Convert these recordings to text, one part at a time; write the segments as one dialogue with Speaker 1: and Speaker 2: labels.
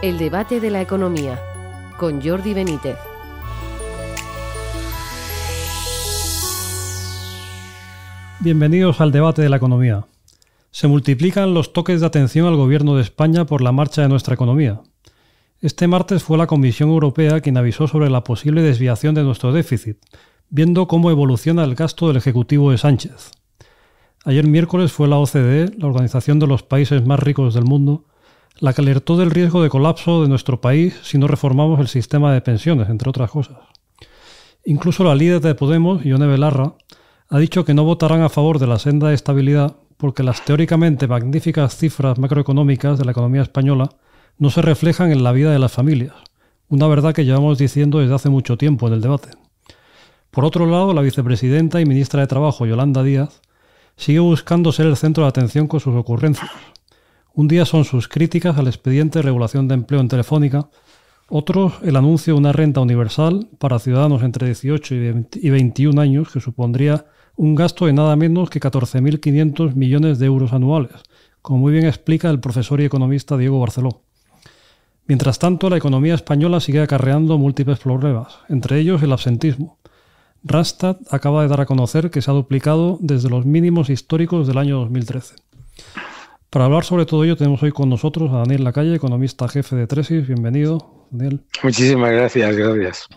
Speaker 1: El debate de la economía, con Jordi Benítez.
Speaker 2: Bienvenidos al debate de la economía. Se multiplican los toques de atención al Gobierno de España por la marcha de nuestra economía. Este martes fue la Comisión Europea quien avisó sobre la posible desviación de nuestro déficit, viendo cómo evoluciona el gasto del Ejecutivo de Sánchez. Ayer miércoles fue la OCDE, la Organización de los Países Más Ricos del Mundo, la que alertó del riesgo de colapso de nuestro país si no reformamos el sistema de pensiones, entre otras cosas. Incluso la líder de Podemos, Ione Belarra, ha dicho que no votarán a favor de la senda de estabilidad porque las teóricamente magníficas cifras macroeconómicas de la economía española no se reflejan en la vida de las familias, una verdad que llevamos diciendo desde hace mucho tiempo en el debate. Por otro lado, la vicepresidenta y ministra de Trabajo, Yolanda Díaz, sigue buscando ser el centro de atención con sus ocurrencias. Un día son sus críticas al expediente de regulación de empleo en Telefónica, otros el anuncio de una renta universal para ciudadanos entre 18 y 21 años que supondría un gasto de nada menos que 14.500 millones de euros anuales, como muy bien explica el profesor y economista Diego Barceló. Mientras tanto, la economía española sigue acarreando múltiples problemas, entre ellos el absentismo. Randstad acaba de dar a conocer que se ha duplicado desde los mínimos históricos del año 2013. Para hablar sobre todo ello tenemos hoy con nosotros a Daniel Lacalle, economista jefe de Tresis. Bienvenido, Daniel.
Speaker 3: Muchísimas gracias.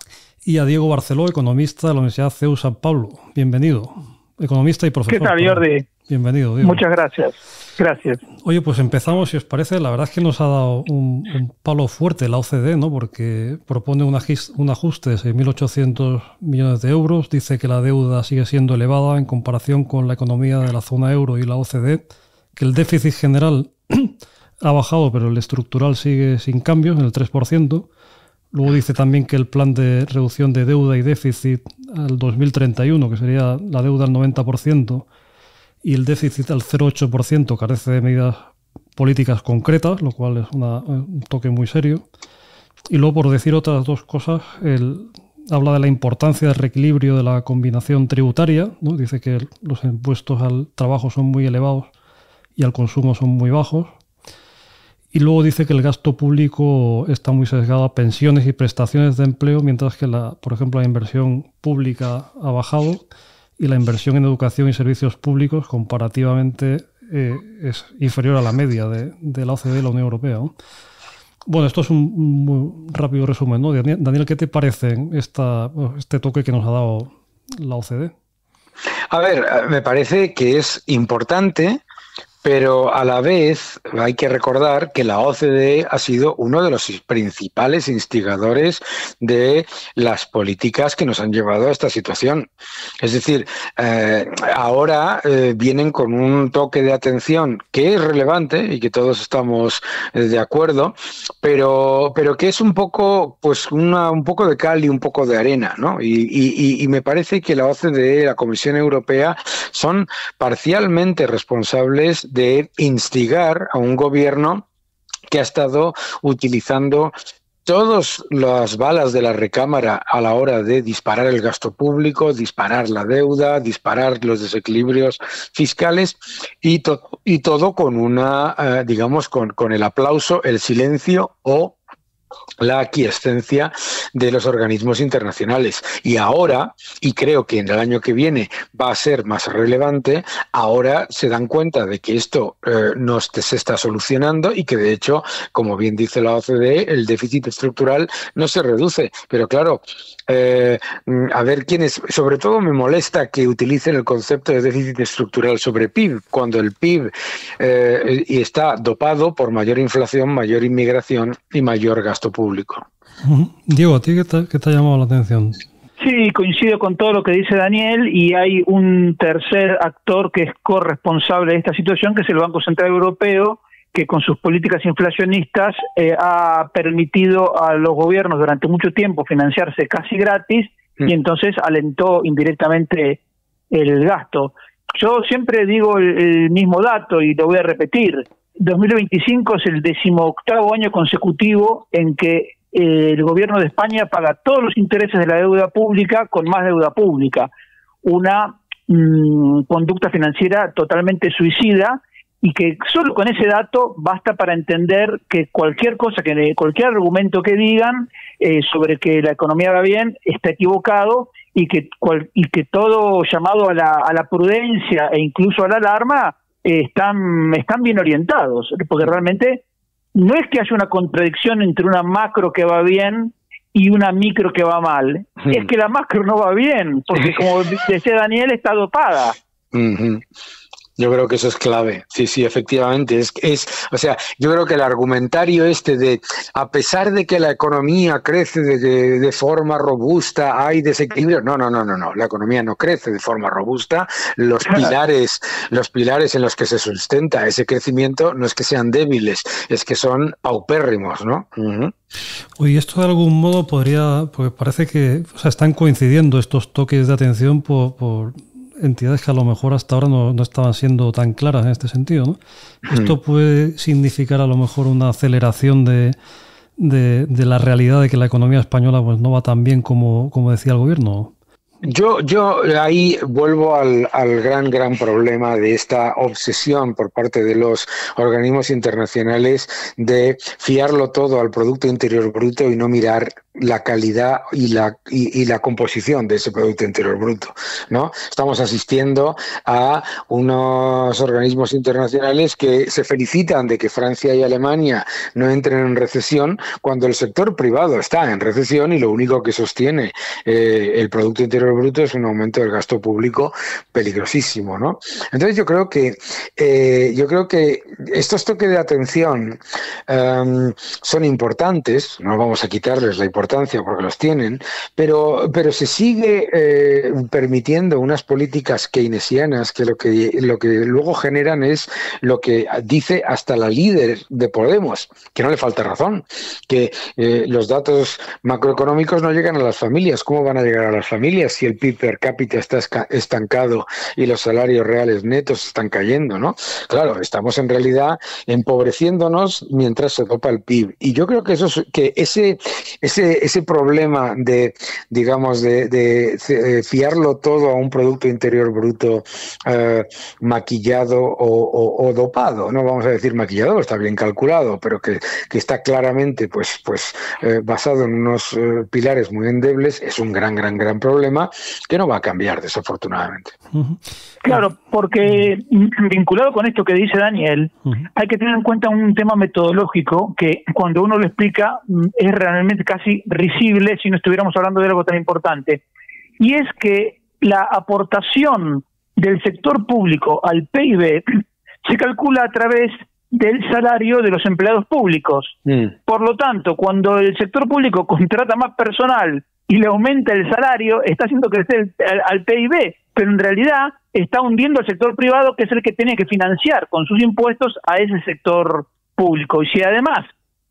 Speaker 2: Y a Diego Barceló, economista de la Universidad CEU San Pablo. Bienvenido, economista y profesor.
Speaker 4: ¿Qué tal, Jordi?
Speaker 2: Bienvenido, Diego.
Speaker 4: Muchas gracias. Gracias.
Speaker 2: Oye, pues empezamos, si os parece. La verdad es que nos ha dado un palo fuerte la OCDE, ¿no? Porque propone un ajuste de 6.800 millones de euros. Dice que la deuda sigue siendo elevada en comparación con la economía de la zona euro y la OCDE, que el déficit general ha bajado, pero el estructural sigue sin cambios, en el 3%. Luego dice también que el plan de reducción de deuda y déficit al 2031, que sería la deuda al 90%, y el déficit al 0,8%, carece de medidas políticas concretas, lo cual es un toque muy serio. Y luego, por decir otras dos cosas, habla de la importancia del reequilibrio de la combinación tributaria, ¿no? Dice que los impuestos al trabajo son muy elevados y al consumo son muy bajos. Y luego dice que el gasto público está muy sesgado a pensiones y prestaciones de empleo, mientras que, por ejemplo, la inversión pública ha bajado y la inversión en educación y servicios públicos comparativamente es inferior a la media de la OCDE y la Unión Europea, ¿no? Bueno, esto es un muy rápido resumen, ¿no? Daniel, ¿qué te parece este toque que nos ha dado la OCDE?
Speaker 3: A ver, me parece que es importante, pero a la vez hay que recordar que la OCDE ha sido uno de los principales instigadores de las políticas que nos han llevado a esta situación. Es decir, ahora vienen con un toque de atención que es relevante y que todos estamos de acuerdo, pero que es un poco, pues un poco de cal y un poco de arena, ¿no? Y me parece que la OCDE, la Comisión Europea, son parcialmente responsables de instigar a un gobierno que ha estado utilizando todas las balas de la recámara a la hora de disparar el gasto público, disparar la deuda, disparar los desequilibrios fiscales y todo con digamos, con el aplauso, el silencio o la aquiescencia de los organismos internacionales. Y ahora, y creo que en el año que viene va a ser más relevante, ahora se dan cuenta de que esto no se está solucionando y que de hecho, como bien dice la OCDE, el déficit estructural no se reduce. Pero claro, a ver sobre todo me molesta que utilicen el concepto de déficit estructural sobre PIB, cuando el PIB está dopado por mayor inflación, mayor inmigración y mayor gasto público.
Speaker 2: Diego, ¿a ti qué te ha llamado la atención?
Speaker 4: Sí, coincido con todo lo que dice Daniel, y hay un tercer actor que es corresponsable de esta situación, que es el Banco Central Europeo, que con sus políticas inflacionistas ha permitido a los gobiernos durante mucho tiempo financiarse casi gratis y entonces alentó indirectamente el gasto. Yo siempre digo el mismo dato y lo voy a repetir. 2025 es el 18º año consecutivo en que el gobierno de España paga todos los intereses de la deuda pública con más deuda pública. Una conducta financiera totalmente suicida y que solo con ese dato basta para entender que cualquier argumento que digan sobre que la economía va bien está equivocado, y que todo llamado a la prudencia e incluso a la alarma están bien orientados, porque realmente no es que haya una contradicción entre una macro que va bien y una micro que va mal, es que la macro no va bien, porque como decía Daniel, está dopada.
Speaker 3: Yo creo que eso es clave. Sí, efectivamente. O sea, yo creo que el argumentario de, a pesar de que la economía crece de forma robusta, hay desequilibrio. No. La economía no crece de forma robusta. Los pilares en los que se sustenta ese crecimiento no es que sean débiles, es que son paupérrimos, ¿no?
Speaker 2: Oye, esto de algún modo podría, porque parece que, están coincidiendo estos toques de atención por entidades que a lo mejor hasta ahora no estaban siendo tan claras en este sentido, ¿no? Esto puede significar a lo mejor una aceleración de la realidad de que la economía española pues no va tan bien como decía el gobierno.
Speaker 3: Yo ahí vuelvo al gran problema de esta obsesión por parte de los organismos internacionales de fiarlo todo al Producto Interior Bruto y no mirar la calidad y la composición de ese Producto Interior Bruto, ¿no? Estamos asistiendo a unos organismos internacionales que se felicitan de que Francia y Alemania no entren en recesión cuando el sector privado está en recesión y lo único que sostiene el Producto Interior Bruto es un aumento del gasto público peligrosísimo, ¿no? Entonces yo creo que estos toques de atención son importantes, no vamos a quitarles la importancia porque los tienen, pero se sigue permitiendo unas políticas keynesianas que lo que luego generan es lo que dice hasta la líder de Podemos, que no le falta razón, que los datos macroeconómicos no llegan a las familias. ¿Cómo van a llegar a las familias si el PIB per cápita está estancado y los salarios reales netos están cayendo, ¿no? Claro, estamos en realidad empobreciéndonos mientras se topa el PIB. Y yo creo que ese problema de fiarlo todo a un Producto Interior Bruto maquillado o dopado, no vamos a decir maquillado, está bien calculado, pero que está claramente basado en unos pilares muy endebles, es un gran problema que no va a cambiar, desafortunadamente.
Speaker 4: Claro, porque vinculado con esto que dice Daniel, hay que tener en cuenta un tema metodológico que cuando uno lo explica es realmente casi risible si no estuviéramos hablando de algo tan importante. Y es que la aportación del sector público al PIB se calcula a través del salario de los empleados públicos. Por lo tanto, cuando el sector público contrata más personal y le aumenta el salario, está haciendo crecer al PIB, pero en realidad está hundiendo al sector privado, que es el que tiene que financiar con sus impuestos a ese sector público. Y si además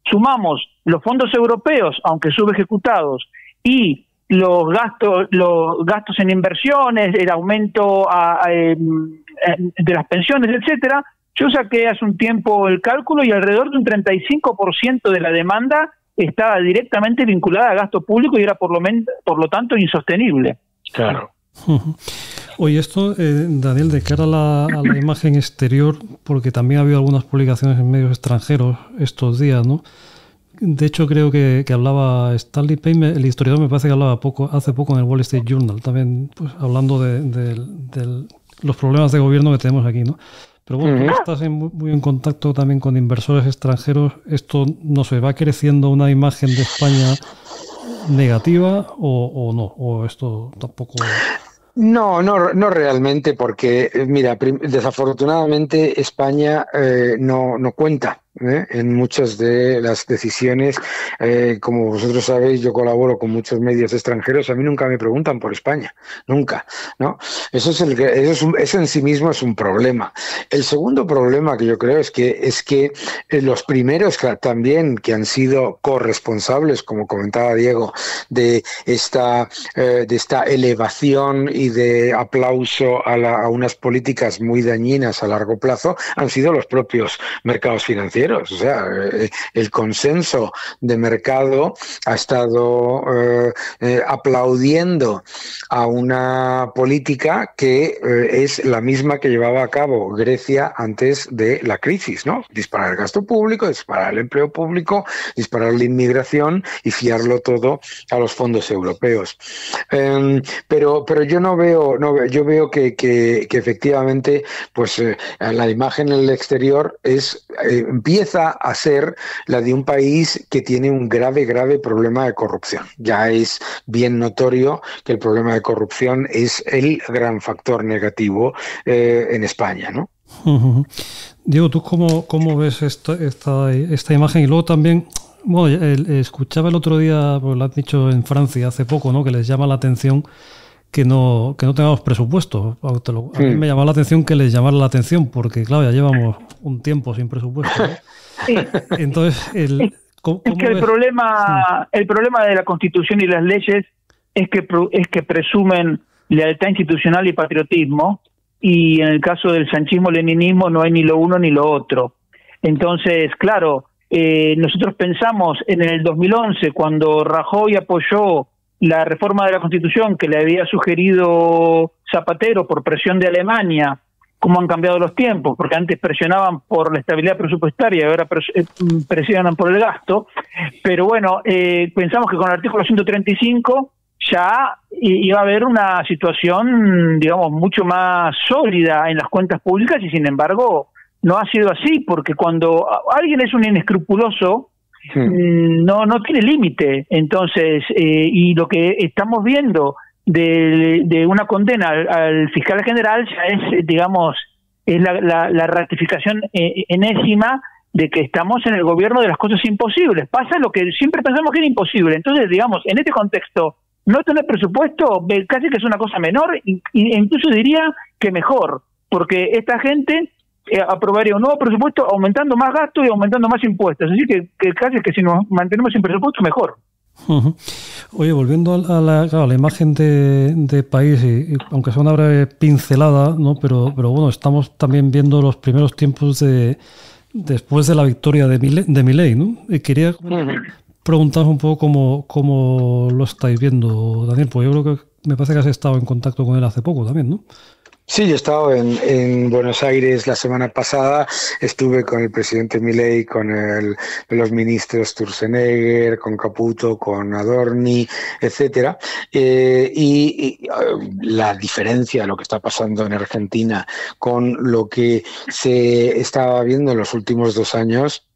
Speaker 4: sumamos los fondos europeos, aunque subejecutados, y los gastos en inversiones, el aumento de las pensiones, etcétera, yo saqué hace un tiempo el cálculo y alrededor de un 35% de la demanda estaba directamente vinculada a gasto público y era por lo tanto insostenible.
Speaker 3: Claro.
Speaker 2: Oye, esto, Daniel, de cara a la imagen exterior, porque también ha habido algunas publicaciones en medios extranjeros estos días, ¿no? De hecho, creo que hablaba Stanley Payne, el historiador, me parece que hablaba hace poco en el Wall Street Journal, también pues, hablando de los problemas de gobierno que tenemos aquí, ¿no? Pero bueno, tú estás muy en contacto también con inversores extranjeros. ¿Esto, no sé, va creciendo una imagen de España negativa o no? ¿O esto tampoco...?
Speaker 3: No realmente, porque, mira, desafortunadamente España no cuenta en muchas de las decisiones. Como vosotros sabéis, yo colaboro con muchos medios extranjeros, a mí nunca me preguntan por España, nunca, ¿no? Eso en sí mismo es un problema. El segundo problema que yo creo es que los primeros también que han sido corresponsables, como comentaba Diego, de esta elevación y de aplauso a unas políticas muy dañinas a largo plazo, han sido los propios mercados financieros. financieros. O sea, el consenso de mercado ha estado aplaudiendo a una política que es la misma que llevaba a cabo Grecia antes de la crisis, ¿no? Disparar el gasto público, disparar el empleo público, disparar la inmigración y fiarlo todo a los fondos europeos. Pero yo yo veo que efectivamente, pues la imagen en el exterior empieza a ser la de un país que tiene un grave problema de corrupción. Ya es bien notorio que el problema de corrupción es el gran factor negativo en España, ¿no?
Speaker 2: Diego, ¿tú cómo ves esta imagen? Y luego también, bueno, escuchaba el otro día, pues lo has dicho en Francia hace poco, ¿no? Que les llama la atención que no tengamos presupuesto. A mí me llamaba la atención que les llamara la atención, porque claro, ya llevamos un tiempo sin presupuesto, ¿no?
Speaker 4: Sí.
Speaker 2: Entonces, el
Speaker 4: problema de la Constitución y las leyes es que presumen lealtad institucional y patriotismo, y en el caso del sanchismo-leninismo no hay ni lo uno ni lo otro. Entonces, claro, nosotros pensamos en el 2011, cuando Rajoy apoyó la reforma de la Constitución que le había sugerido Zapatero por presión de Alemania, cómo han cambiado los tiempos, porque antes presionaban por la estabilidad presupuestaria y ahora presionan por el gasto. Pero bueno, pensamos que con el artículo 135 ya iba a haber una situación, digamos, mucho más sólida en las cuentas públicas, y sin embargo no ha sido así, porque cuando alguien es un inescrupuloso, no tiene límite. Entonces, y lo que estamos viendo de una condena al fiscal general ya es, digamos, es la ratificación enésima de que estamos en el gobierno de las cosas imposibles. Pasa lo que siempre pensamos que era imposible. Entonces, digamos, en este contexto, no tener presupuesto casi que es una cosa menor, e incluso diría que mejor, porque esta gente aprobaría un nuevo presupuesto aumentando más gastos y aumentando más impuestos. Así que casi que si nos mantenemos sin presupuesto, mejor.
Speaker 2: Oye, volviendo a la imagen de país, y aunque sea una breve pincelada, ¿no? Pero bueno, estamos también viendo los primeros tiempos después de la victoria de Milei, ¿no? Y quería preguntaros un poco cómo lo estáis viendo, Daniel, pues yo creo que me parece que has estado en contacto con él hace poco también, ¿no?
Speaker 3: Sí, yo he estado en Buenos Aires la semana pasada, estuve con el presidente Milei, con los ministros Sturzenegger, con Caputo, con Adorni, etcétera, y la diferencia de lo que está pasando en Argentina con lo que se estaba viendo en los últimos 2 años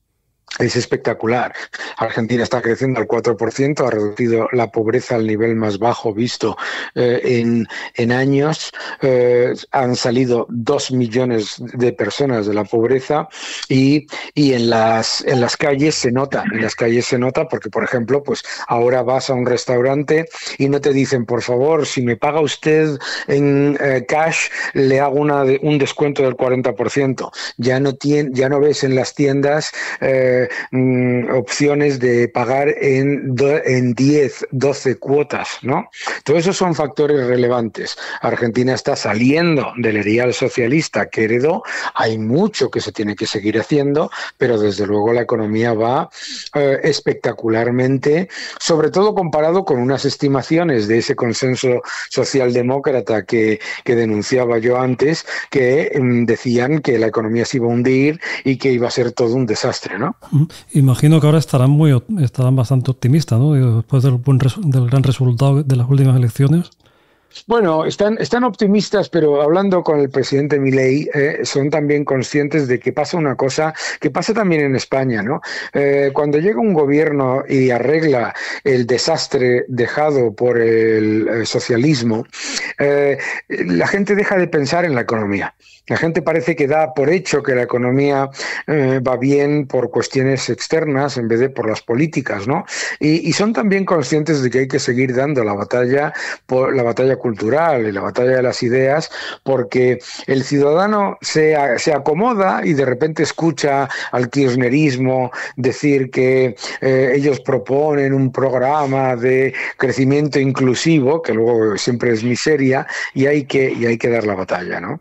Speaker 3: es espectacular. Argentina está creciendo al 4%, ha reducido la pobreza al nivel más bajo visto en años. Han salido 2 millones de personas de la pobreza y en las calles se nota. En las calles se nota porque, por ejemplo, pues ahora vas a un restaurante y no te dicen, por favor, si me paga usted en cash, le hago un descuento del 40%. Ya no ves en las tiendas opciones de pagar en 10, 12 cuotas, ¿no? Todos esos son factores relevantes. Argentina está saliendo del erial socialista que heredó. Hay mucho que se tiene que seguir haciendo, pero desde luego la economía va espectacularmente, sobre todo comparado con unas estimaciones de ese consenso socialdemócrata que denunciaba yo antes, que decían que la economía se iba a hundir y que iba a ser todo un desastre, ¿no?
Speaker 2: Imagino que ahora estarán bastante optimistas, ¿no? Después del gran resultado de las últimas elecciones.
Speaker 3: Bueno, están optimistas, pero hablando con el presidente Milei, son también conscientes de que pasa una cosa que pasa también en España, ¿no? Cuando llega un gobierno y arregla el desastre dejado por el socialismo, la gente deja de pensar en la economía. La gente parece que da por hecho que la economía va bien por cuestiones externas en vez de por las políticas, ¿no? Y son también conscientes de que hay que seguir dando la batalla cultural y la batalla de las ideas, porque el ciudadano se acomoda y de repente escucha al kirchnerismo decir que ellos proponen un programa de crecimiento inclusivo, que luego siempre es miseria, y hay que dar la batalla, ¿no?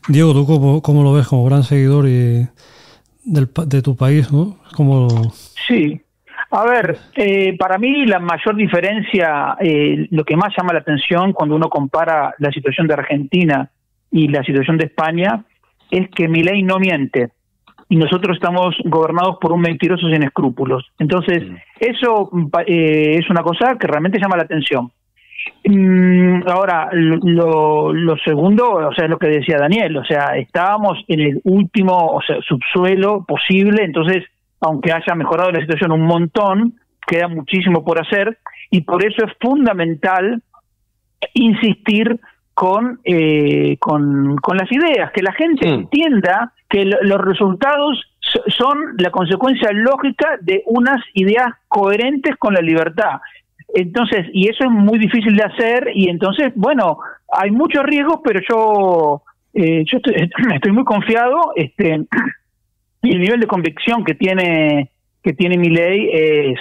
Speaker 2: Diego, ¿tú cómo lo ves como gran seguidor de de tu país, ¿no? Como...
Speaker 4: Sí. A ver, para mí la mayor diferencia, lo que más llama la atención cuando uno compara la situación de Argentina y la situación de España, es que Milei no miente y nosotros estamos gobernados por un mentiroso sin escrúpulos. Entonces, eso es una cosa que realmente llama la atención. Ahora, lo segundo, o sea, es lo que decía Daniel, o sea, estábamos en el último, o sea, subsuelo posible, entonces, aunque haya mejorado la situación un montón, queda muchísimo por hacer, y por eso es fundamental insistir con las ideas, que la gente entienda que los resultados son la consecuencia lógica de unas ideas coherentes con la libertad. Entonces, y eso es muy difícil de hacer, y entonces, bueno, hay muchos riesgos, pero yo estoy muy confiado, y el nivel de convicción que tiene Milei es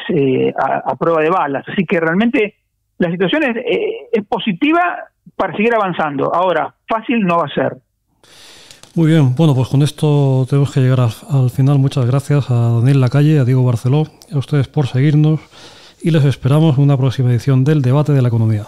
Speaker 4: a prueba de balas. Así que realmente la situación es positiva para seguir avanzando. Ahora, fácil no va a ser.
Speaker 2: Muy bien, bueno, pues con esto tenemos que llegar al final. Muchas gracias a Daniel Lacalle, a Diego Barceló, a ustedes por seguirnos, y les esperamos en una próxima edición del Debate de la Economía.